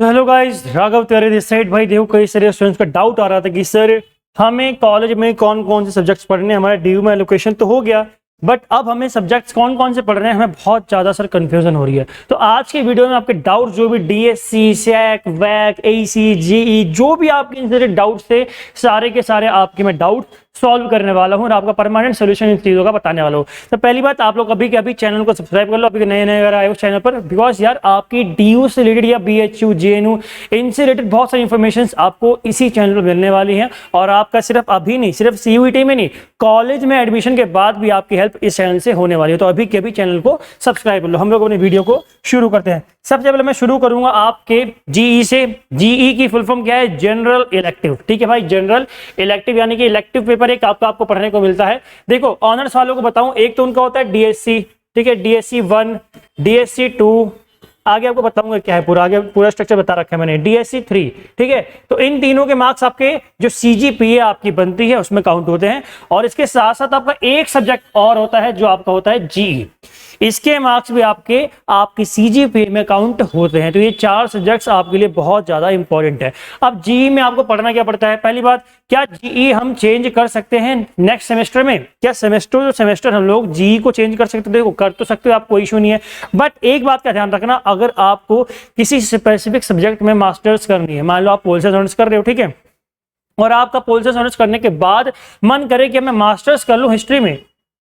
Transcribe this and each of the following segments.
तो hello guys, Raghav तेरे this side. भाई देखो, कई सारे स्टूडेंट्स का डाउट आ रहा था कि सर हमें कॉलेज में कौन कौन से सब्जेक्ट्स पढ़ने हैं। हमारे डीयू में एलोकेशन तो हो गया, बट अब हमें सब्जेक्ट्स कौन कौन से पढ़ रहे हैं हमें बहुत ज़्यादा सर कन्फ्यूजन हो रही है। तो आज के वीडियो में आपके डाउट जो भी डीएससी, सैक, वैक, एईसी, जेई, जो भी आपके इनसे डाउट्स थे, सारे के सारे आपके मैं डाउट सॉल्व करने वाला हूं और आपका परमानेंट सोल्यूशन इन चीज़ों का बताने वाला हूं। तो पहली बात, आप लोग अभी के अभी चैनल को सब्सक्राइब कर लो, अभी नए नए अगर आए हो चैनल पर, बिकॉज यार आपकी डीयू से रिलेटेड या बीएचयू, जेएनयू, इनसे रिलेटेड बहुत सारी इंफॉर्मेशन आपको इसी चैनल पर मिलने वाली है। और आपका सिर्फ अभी नहीं, सिर्फ सीयूईटी में नहीं, कॉलेज में एडमिशन के बाद भी आपकी हेल्प इस चैनल से होने वाली है। तो अभी के अभी चैनल को सब्सक्राइब कर लो। हम लोग अपने वीडियो को शुरू करते हैं। सबसे पहले मैं शुरू करूंगा आपके जीई से। जीई की फुल फॉर्म क्या है? General elective. ठीक है भाई, जनरल इलेक्टिव यानी कि इलेक्टिव पेपर एक आपको पढ़ने को मिलता है। देखो, ऑनर्स वालों को बताऊं, एक तो उनका होता है डीएससी, ठीक है, डीएससी 1, डीएससी 2, आगे आपको बताऊंगा क्या है, आगे पूरा स्ट्रक्चर बता रखा है मैंने, डीएससी 3। ठीक है, तो इन तीनों के मार्क्स आपके जो सीजीपीए आपकी बनती है उसमें काउंट होते हैं। और इसके साथ साथ आपका एक सब्जेक्ट और होता है जो आपका होता है जीई, इसके मार्क्स भी आपकी सीजीपीए में काउंट होते हैं। तो ये 4 सब्जेक्ट्स आपके लिए बहुत ज्यादा इंपॉर्टेंट है। अब जीई में आपको पढ़ना क्या पड़ता है? पहली बात, क्या जीई हम चेंज कर सकते हैं नेक्स्ट सेमेस्टर में? क्या सेमेस्टर हम लोग जीई को चेंज कर सकते हैं? देखो, कर तो सकते हो आप, कोई इशू नहीं है, बट एक बात का ध्यान रखना, अगर आपको किसी स्पेसिफिक सब्जेक्ट में मास्टर्स करनी है, मान लो आप पॉलिटिकल साइंस कर रहे हो, ठीक है, और आपका पॉलिटिकल साइंस करने के बाद मन करे कि मैं मास्टर्स कर लूं हिस्ट्री में,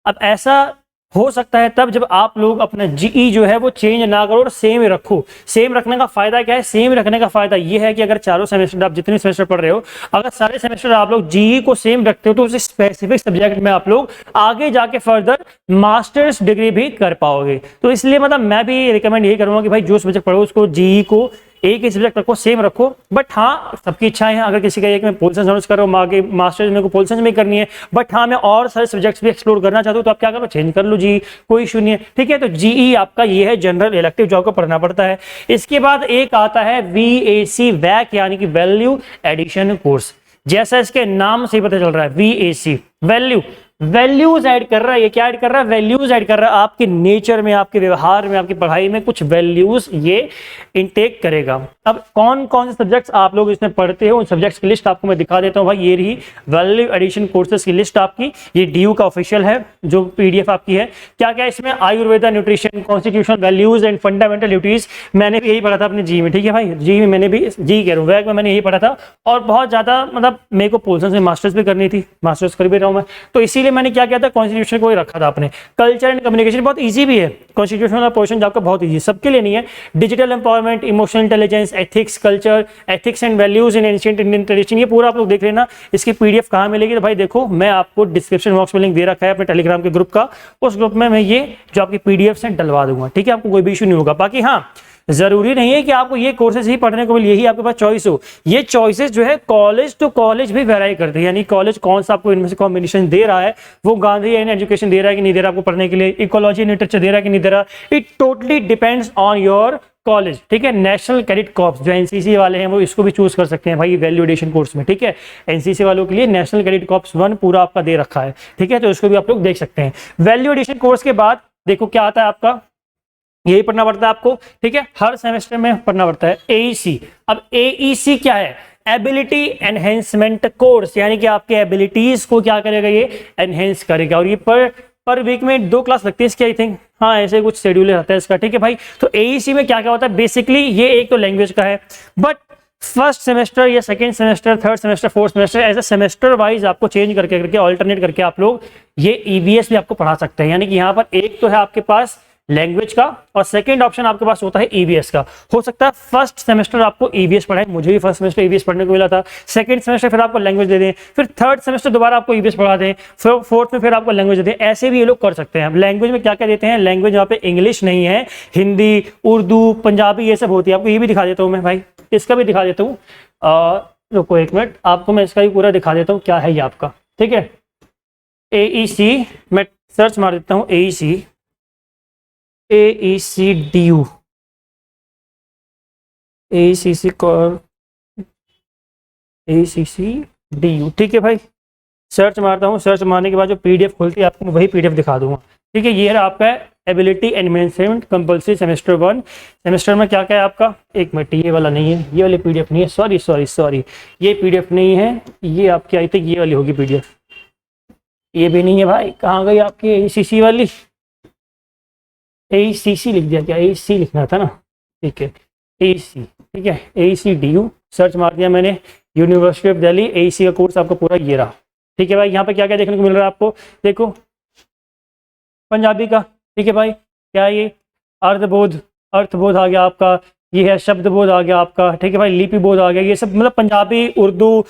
अब ऐसा हो सकता है तब जब आप लोग अपना जीई जो है वो चेंज ना करो और सेम रखो। सेम रखने का फायदा क्या है? सेम रखने का फायदा ये है कि अगर चारों सेमेस्टर, आप जितने सेमेस्टर पढ़ रहे हो, अगर सारे सेमेस्टर आप लोग जीई को सेम रखते हो तो उस स्पेसिफिक सब्जेक्ट में आप लोग आगे जाके फर्दर मास्टर्स डिग्री भी कर पाओगे। तो इसलिए मतलब मैं भी रिकमेंड यही करूंगा कि भाई जो सब्जेक्ट पढ़ो उसको जीई को एक ही सब्जेक्ट रखो, सेम रखो। बट हाँ, सबकी इच्छाएं हैं, अगर किसी का एक मैं पॉलिटिकल साइंस कर रहा हूँ, आगे मास्टर्स मेरे को पॉलिटिकल साइंस में करनी है, बट हाँ मैं और सारे सब्जेक्ट्स भी एक्सप्लोर करना चाहता हूँ, तो आप क्या करो, चेंज कर लो जी, कोई इशू नहीं है। ठीक है, तो जीई आपका ये है जनरल इलेक्टिव जो आपको पढ़ना पड़ता है। इसके बाद एक आता है वीएसी, वैक यानी कि वैल्यू एडिशन कोर्स। जैसा इसके नाम से पता चल रहा है, वीएसी वैल्यूज ऐड कर रहा है। ये क्या ऐड कर रहा है? वैल्यूज ऐड कर रहा है। आपके नेचर में, आपके व्यवहार में, आपकी पढ़ाई में कुछ वैल्यूज ये इनटेक करेगा। अब कौन कौन से सब्जेक्ट्स आप लोग इसमें पढ़ते हो, उन सब्जेक्ट्स की लिस्ट आपको मैं दिखा देता हूं। भाई ये रही वैल्यू एडिशन कोर्सेज की लिस्ट आपकी, ये डीयू का ऑफिशियल है जो पीडीएफ आपकी है। क्या क्या इसमें? Ayurveda, nutrition, constitutional values and fundamental duties. मैंने भी यही पढ़ा था अपने जी में। ठीक है भाई, जी में मैंने भी, जी कह रहा हूँ, वैक में मैंने यही पढ़ा था। और बहुत ज्यादा मतलब मेरे को पॉलिटिक्स में मास्टर्स भी करनी थी, मास्टर्स कर भी रहा हूँ मैं, तो इसीलिए मैंने क्या किया था, कॉन्स्टिट्यूशन को ही रखा था अपने। कल्चर एंड कम्युनिकेशन बहुत इजी भी है, कॉन्स्टिट्यूशन का पोर्शन आपका बहुत इजी, सबके लिए नहीं है। Digital empowerment, emotional intelligence, ethics, culture, ethics and values in ancient Indian tradition, ये पूरा आप लोग देख लेना। इसकी पीडीएफ कहाँ मिलेगी? तो भाई देखो, मैं आपको डिस्क्रिप्शन बॉक्स में लिंक दे रखा है अपने टेलीग्राम के ग्रुप का, उस ग्रुप में मैं ये जो आपकी पीडीएफ से डलवा दूंगा। ठीक है, आपको कोई भी इशू नहीं होगा। बाकी हाँ, जरूरी नहीं है कि आपको ये कोर्सेज ही पढ़ने को मिले, यही आपके पास चॉइस हो। ये चॉइसेस जो है कॉलेज टू कॉलेज भी वेराई करती है, यानी कॉलेज कौन सा आपको इनमें से कॉम्बिनेशन दे रहा है, वो गांधी एजुकेशन दे रहा है कि नहीं दे रहा आपको पढ़ने के लिए, इकोलॉजी लिटरेचर दे रहा है कि नहीं दे रहा, it totally depends on your college. ठीक है, नेशनल कैडेट कॉर्प्स जो एनसीसी वाले हैं वो इसको भी चूज कर सकते हैं भाई वैल्यू एडिशन कोर्स में। ठीक है, एनसीसी वालों के लिए नेशनल कैडेट कॉर्प्स 1 पूरा आपका दे रखा है। ठीक है, तो इसको भी आप लोग देख सकते हैं। वैल्यू एडिशन कोर्स के बाद देखो क्या आता है आपका, यही पढ़ना पड़ता है आपको। ठीक है, हर सेमेस्टर में पढ़ना पड़ता है एईसी। अब एईसी क्या है? एबिलिटी एनहेंसमेंट कोर्स, यानी कि आपके एबिलिटीज को क्या करेगा, ये एनहेंस करेगा। और ये पर वीक में 2 क्लास लगती है इसकी, आई थिंक, हाँ ऐसे कुछ शेड्यूल रहता है इसका। ठीक है भाई, तो एईसी में क्या क्या होता है? बेसिकली ये एक तो लैंग्वेज का है, बट फर्स्ट सेमेस्टर या second semester, third semester, fourth semester, ऐसे सेमेस्टर वाइज आपको चेंज करके ऑल्टरनेट करके आप लोग ये ईवीएस भी आपको पढ़ा सकते हैं। यानी कि यहाँ पर एक तो है आपके पास लैंग्वेज का और सेकंड ऑप्शन आपके पास होता है ईवीएस का। हो सकता है फर्स्ट सेमेस्टर आपको ईवीएस पढ़ाए, मुझे भी फर्स्ट सेमेस्टर ईवीएस पढ़ने को मिला था, सेकंड सेमेस्टर फिर आपको लैंग्वेज दे दें, फिर थर्ड सेमेस्टर दोबारा आपको ईवीएस पढ़ा दें, फिर फोर्थ में फिर आपको लैंग्वेज दे दें। ऐसे भी ये लोग कर सकते हैं। लैंग्वेज में क्या क्या देते हैं? लैंग्वेज यहाँ पे इंग्लिश नहीं है, हिंदी, उर्दू, पंजाबी, ये सब होती है। आपको ये भी दिखा देता हूँ मैं भाई, इसका भी दिखा देता हूँ। रुको एक मिनट, आपको मैं इसका भी पूरा दिखा देता हूँ क्या है ये आपका। ठीक है, एईसी, मैं सर्च मार देता हूँ, एईसी AECDU, AECDU। ठीक है भाई, सर्च मारता हूँ, सर्च मारने के बाद जो पीडीएफ खुलती है आपको वही पीडीएफ दिखा दूंगा। ठीक है, ये है आपका ability enhancement compulsory semester 1। Semester में क्या क्या है आपका, एक मिनट, ये वाला नहीं है, ये वाली पीडीएफ नहीं है, सॉरी, ये पीडीएफ नहीं है, ये आपकी आई थिंक ये वाली होगी पीडीएफ, ये भी नहीं है भाई, कहाँ गई आपकी एसीसी वाली, एसीसी लिख दिया क्या, एसी लिखना था ना, ठीक है एसी, ठीक है ACDU सर्च मार दिया मैंने, यूनिवर्सिटी ऑफ दिल्ली, एसी का कोर्स आपका पूरा ये रहा। ठीक है भाई, यहाँ पे क्या क्या देखने को मिल रहा है आपको, देखो पंजाबी का, ठीक है भाई, क्या है ये, अर्थबोध आ गया आपका, ये है शब्दबोध आ गया आपका, ठीक है भाई, लिपि बोध आ गया, ये सब मतलब पंजाबी, उर्दू,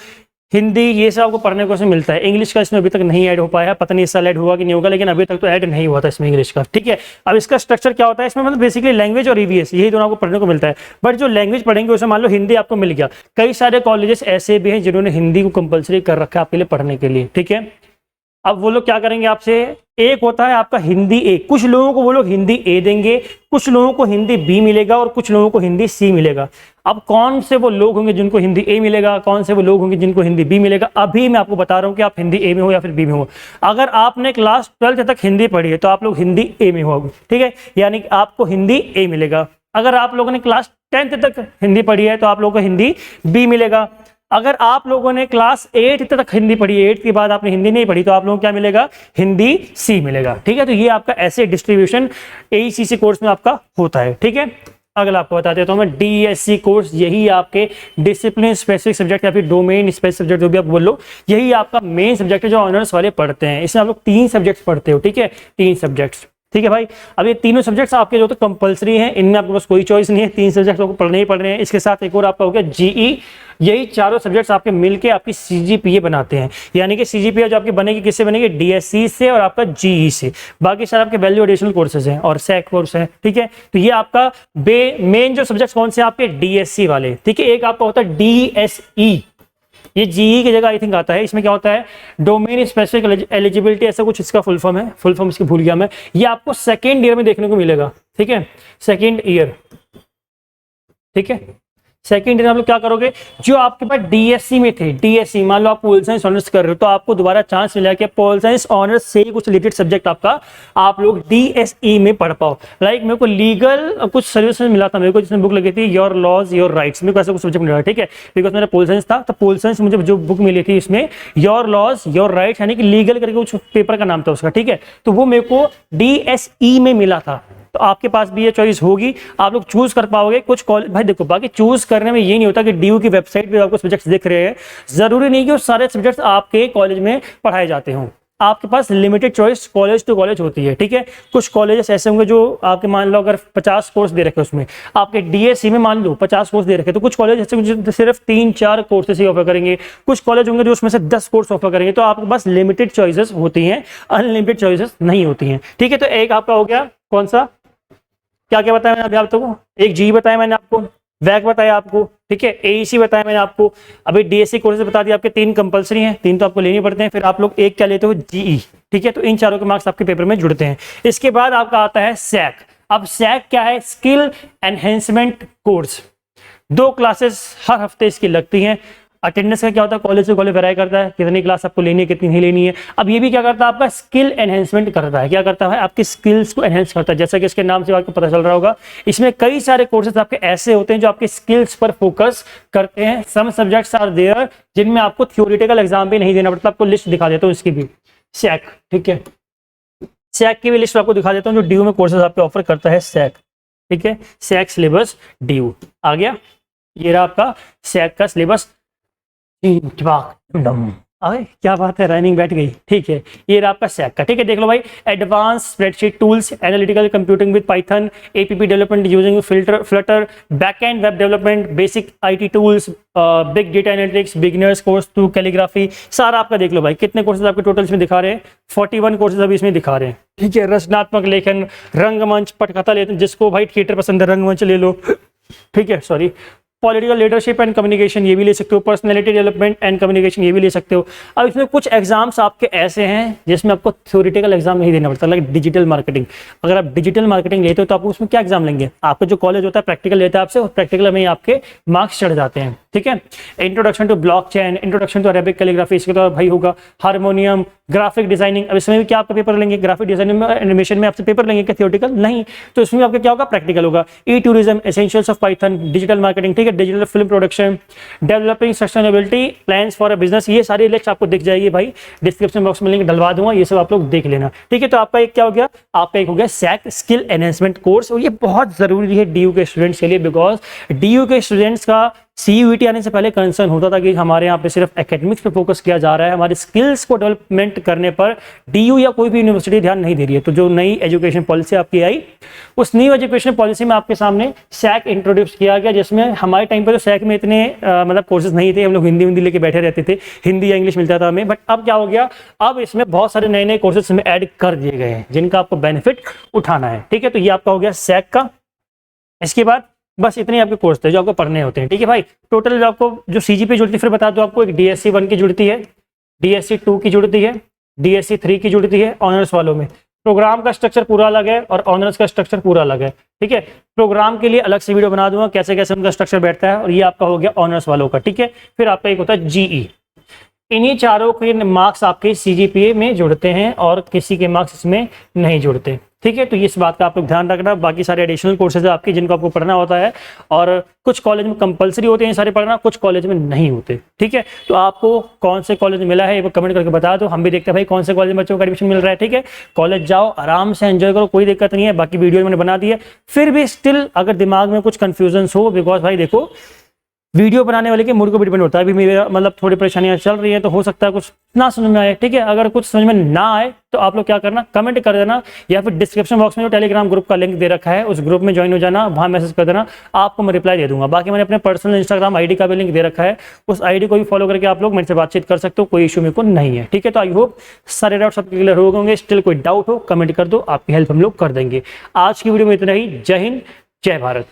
हिंदी, ये सब आपको पढ़ने को इसमें मिलता है। इंग्लिश का इसमें अभी तक नहीं ऐड हो पाया, पता नहीं इस साल ऐड हुआ कि नहीं होगा, लेकिन अभी तक तो ऐड नहीं हुआ था इसमें इंग्लिश का। ठीक है, अब इसका स्ट्रक्चर क्या होता है इसमें, मतलब बेसिकली लैंग्वेज और EVS यही दोनों आपको पढ़ने को मिलता है। बट जो लैंग्वेज पढ़ेंगे उसमें मान लो हिंदी आपको मिल गया, कई सारे कॉलेजेस ऐसे भी हैं जिन्होंने हिंदी को कंपलसरी कर रखा है आपके लिए पढ़ने के लिए। ठीक है, अब वो लोग क्या करेंगे आपसे, एक होता है आपका हिंदी A, कुछ लोगों को वो लोग हिंदी A देंगे, कुछ लोगों को हिंदी B मिलेगा और कुछ लोगों को हिंदी C मिलेगा। अब कौन से वो लोग होंगे जिनको हिंदी A मिलेगा, कौन से वो लोग होंगे जिनको हिंदी B मिलेगा, अभी मैं आपको बता रहा हूँ कि आप हिंदी A में हो या फिर B में हो। अगर आपने क्लास 12th तक हिंदी पढ़ी है तो आप लोग हिंदी A में हो, ठीक है, यानी कि आपको हिंदी A मिलेगा। अगर आप लोगों ने क्लास 10th तक हिंदी पढ़ी है तो आप लोगों को हिंदी B मिलेगा। अगर आप लोगों ने क्लास 8 तक हिंदी पढ़ी है, 8 के बाद आपने हिंदी नहीं पढ़ी, तो आप लोगों को क्या मिलेगा, हिंदी C मिलेगा। ठीक है, तो ये आपका ऐसे डिस्ट्रीब्यूशन AECC कोर्स में आपका होता है। ठीक है, अगला आपको बता देता हूं मैं, DSC कोर्स, यही आपके डिसिप्लिन स्पेसिफिक सब्जेक्ट या फिर डोमेन स्पेसिफिक सब्जेक्ट जो भी आप बोलो, यही आपका मेन सब्जेक्ट है जो ऑनर्स वाले पढ़ते हैं। इसमें आप लोग 3 सब्जेक्ट्स पढ़ते हो। ठीक है, 3 सब्जेक्ट्स। ठीक है भाई, अब ये तीनों सब्जेक्ट्स आपके जो तो कंपलसरी हैं, इनमें आपके पास कोई चॉइस नहीं है, 3 सब्जेक्ट आपको पढ़ने ही पढ़ने हैं। इसके साथ एक और आपका हो गया GE, यही चारों सब्जेक्ट्स आपके मिलके आपकी CGPA बनाते हैं, यानी कि CGPA जो आपकी बनेगी किससे बनेगी, DSC से और आपका GE से। बाकी सारे आपके वैल्यू एडिशनल कोर्सेज हैं और SEC कोर्स है। ठीक है, तो ये आपका मेन जो सब्जेक्ट्स कौन से आपके, DSC वाले। ठीक है, एक आपका होता है DSE, ये GE की जगह आई थिंक आता है। इसमें क्या होता है, डोमेन स्पेसिफिक एलिजिबिलिटी, ऐसा कुछ इसका फुल फॉर्म है, फुल फॉर्म इसकी भूल गया मैं। ये आपको सेकेंड ईयर में देखने को मिलेगा। ठीक है, सेकेंड ईयर। ठीक है, सेकेंड ईयर आप लोग क्या करोगे, जो आपके पास DSC में थे, DSC मान लो आप पोल साइंस ऑनर्स कर रहे हो, तो आपको दोबारा चांस मिला कि पोल साइंस ऑनर्स से कुछ रिलेटेड सब्जेक्ट आपका आप लोग DSE में पढ़ पाओ। लाइक मेरे को लीगल कुछ सर्विस मिला था मेरे को, जिसमें बुक लगी थी योर लॉज योर राइट्स, मेरे को ऐसा कुछ सब्जेक्ट मिला। ठीक है, बिकॉज मेरा पोल साइंस था, तो पोल साइंस मुझे जो बुक मिली थी इसमें योर लॉज योर राइट्स, यानी कि लीगल करके कुछ पेपर का नाम था उसका। ठीक है, तो वो मेरे को DSE में मिला था। तो आपके पास भी ये चॉइस होगी, आप लोग चूज कर पाओगे कुछ कॉलेज। भाई देखो, बाकी चूज करने में ये नहीं होता कि DU की वेबसाइट पे आपको सब्जेक्ट्स दिख रहे हैं, जरूरी नहीं कि वो सारे सब्जेक्ट्स आपके कॉलेज में पढ़ाए जाते हों। आपके पास limited choice college to college होती है। ठीक है, कुछ कॉलेजेस ऐसे होंगे जो आपके मान लो अगर 50 कोर्स दे रखे उसमें, आपके DSC में मान लो 50 कोर्स दे रखे, तो कुछ कॉलेज ऐसे जो सिर्फ 3-4 कोर्सेस ही ऑफर करेंगे, कुछ कॉलेज होंगे जो उसमें से 10 कोर्स ऑफर करेंगे। तो आपके पास लिमिटेड चॉइसेस होती हैं, अनलिमिटेड चॉइसेस नहीं होती हैं। ठीक है, तो एक आपका हो गया कौन सा, क्या क्या बताया मैंने अभी आपको, एक GE बताया मैंने आपको, वैक बताया आपको। ठीक है, AEC बताया मैंने आपको, अभी DSC कोर्सेज बता दिया, आपके 3 कंपलसरी हैं, 3 तो आपको लेने पड़ते हैं, फिर आप लोग एक क्या लेते हो, GE। ठीक है, तो इन चारों के मार्क्स आपके पेपर में जुड़ते हैं। इसके बाद आपका आता है SAC। अब SAC क्या है, स्किल एनहेंसमेंट कोर्स। 2 क्लासेस हर हफ्ते इसकी लगती हैं। अटेंडेंस का क्या होता है, कॉलेज से कॉलेज वेराई करता है, कितनी क्लास आपको लेनी है कितनी नहीं लेनी है। अब ये भी क्या करता है, आपका स्किल एनहेंसमेंट करता है। क्या करता है, आपकी स्किल्स को एनहेंस करता है, जैसा कि इसके नाम से आपको पता चल रहा होगा। इसमें कई सारे कोर्सेज आपके ऐसे होते हैं जो आपके स्किल्स पर फोकस करते हैं। सम सब्जेक्ट्स आर देयर जिनमें आपको थ्योरेटिकल एग्जाम भी नहीं देना पड़ता। आपको लिस्ट दिखा देता हूँ इसकी भी, SAC। ठीक है, SAC की भी लिस्ट आपको दिखा देता हूँ जो DU में कोर्सेज आपको ऑफर करता है, SAC। ठीक है, SAC सिलेबस DU आ गया, ये रहा आपका SAC का सिलेबस। अरे क्या बात है, रनिंग बैठ गई। ठीक है, ये रहा आपका SAC का। ठीक है, देख लो भाई, advance spreadsheet tools, analytical computing with Python, APP development using Flutter, backend web development, basic IT tools, big data analytics, beginners course to calligraphy, सारा आपका देख लो भाई। कितने कोर्सेज आपके टोटल इसमें दिखा रहे हैं, 41 कोर्सेज अभी इसमें दिखा रहे हैं। ठीक है, रचनात्मक लेखन, रंगमंच, पटकथा लेखन, जिसको भाई थिएटर पसंद है रंगमंच ले लो। ठीक है, sorry, political leadership and communication ये भी ले सकते हो, पर्सनैलिटी डेवलपमेंट एंड कम्युनिकेशन ये भी ले सकते हो। अब इसमें कुछ एग्जाम्स आपके ऐसे हैं जिसमें आपको थ्योरेटिकल एग्जाम नहीं देना पड़ता, लाइक डिजिटल मार्केटिंग। अगर आप डिजिटल मार्केटिंग लेते हो तो आपको उसमें क्या एग्जाम लेंगे, आपका जो कॉलेज होता है प्रैक्टिकल लेता है आपसे, और प्रैक्टिकल में ही आपके मार्क्स चढ़ जाते हैं। ठीक है, introduction to blockchain, introduction to Arabic calligraphy, इसके तो भाई होगा, हारमोनियम, ग्राफिक डिजाइनिंग, अब इसमें भी क्या आपका पेपर लेंगे, ग्राफिक डिजाइनिंग में एनिमेशन में आपसे पेपर लेंगे क्या थियोरेटिकल, नहीं, तो इसमें आपका क्या होगा, प्रैक्टिकल होगा। E tourism, essentials of Python, digital marketing, ठीक है, digital film production, developing sustainability plans for a business, ये सारी लिस्ट आपको दिख जाएगी भाई, डिस्क्रिप्शन बॉक्स में लिंक डलवा दूंगा, ये सब आप लोग देख लेना, ठीक है। तो आपका एक क्या हो गया, आपका एक हो गया सैक स्किल एनहेंसमेंट कोर्स, और ये बहुत जरूरी है डीयू के स्टूडेंट्स के लिए, बिकॉज डीयू के स्टूडेंट्स का सीयूईटी आने से पहले कंसर्न होता था कि हमारे यहाँ पे सिर्फ एकेडमिक्स पे फोकस किया जा रहा है, हमारे स्किल्स को डेवलपमेंट करने पर डीयू या कोई भी यूनिवर्सिटी ध्यान नहीं दे रही है। तो जो नई एजुकेशन पॉलिसी आपकी आई, उस न्यू एजुकेशन पॉलिसी में आपके सामने सैक इंट्रोड्यूस किया गया, जिसमें हमारे टाइम पर तो सैक में इतने मतलब कोर्सेज नहीं थे, हम लोग हिंदी लेके बैठे रहते थे, हिंदी या इंग्लिश मिलता था हमें, बट अब क्या हो गया, अब इसमें बहुत सारे नए नए कोर्सेज में ऐड कर दिए गए हैं जिनका आपको बेनिफिट उठाना है, ठीक है। तो ये आपका हो गया सैक का। इसके बाद बस इतने आपके कोर्स थे जो आपको पढ़ने होते हैं, ठीक है भाई। टोटल आपको जो सीजीपी जुड़ती है, फिर बता दो आपको, एक डीएससी 1 की जुड़ती है, डीएससी 2 की जुड़ती है, डीएससी 3 की जुड़ती है ऑनर्स वालों में। प्रोग्राम का स्ट्रक्चर पूरा अलग है और ऑनर्स का स्ट्रक्चर पूरा अलग है, ठीक है। प्रोग्राम के लिए अलग से वीडियो बना दूंगा कैसे कैसे उनका स्ट्रक्चर बैठता है, और ये आपका हो गया ऑनर्स वालों का, ठीक है। फिर आपका एक होता है जीई, इन्हीं चारों के मार्क्स आपके सीजीपीए में जुड़ते हैं और किसी के मार्क्स इसमें नहीं जुड़ते, ठीक है। तो इस बात का आप लोग ध्यान रखना। बाकी सारे एडिशनल कोर्सेज है आपके जिनको आपको पढ़ना होता है, और कुछ कॉलेज में कंपलसरी होते हैं सारे पढ़ना, कुछ कॉलेज में नहीं होते, ठीक है। तो आपको कौन से कॉलेज मिला है वो कमेंट करके बता दो, हम भी देखते हैं भाई कौन से कॉलेज में बच्चों को एडमिशन मिल रहा है, ठीक है। कॉलेज जाओ, आराम से एंजॉय करो, कोई दिक्कत नहीं है। बाकी वीडियो मैंने बना दी है, फिर भी स्टिल अगर दिमाग में कुछ कन्फ्यूजन हो, बिकॉज भाई देखो वीडियो बनाने वाले के मूड को भी डिपेंड होता है। अभी मेरा मतलब थोड़ी परेशानियां चल रही है, तो हो सकता है कुछ ना समझ में आए, ठीक है। अगर कुछ समझ में ना आए तो आप लोग क्या करना, कमेंट कर देना, या फिर डिस्क्रिप्शन बॉक्स में जो टेलीग्राम ग्रुप का लिंक दे रखा है उस ग्रुप में ज्वाइन हो जाना, वहां मैसेज कर देना, आपको मैं रिप्लाई दे दूंगा। बाकी मैंने अपने पर्सनल इंस्टाग्राम आईडी का भी लिंक दे रखा है, उस आईडी को भी फॉलो करके आप लोग मेरे से बातचीत कर सकते हो, कोई इशू मेरे को नहीं है, ठीक है। तो आई होप सारे डाउट सब क्लियर हो गए। स्टिल कोई डाउट हो कमेंट कर दो, आपकी हेल्प हम लोग कर देंगे। आज की वीडियो में इतना ही। जय हिंद, जय भारत।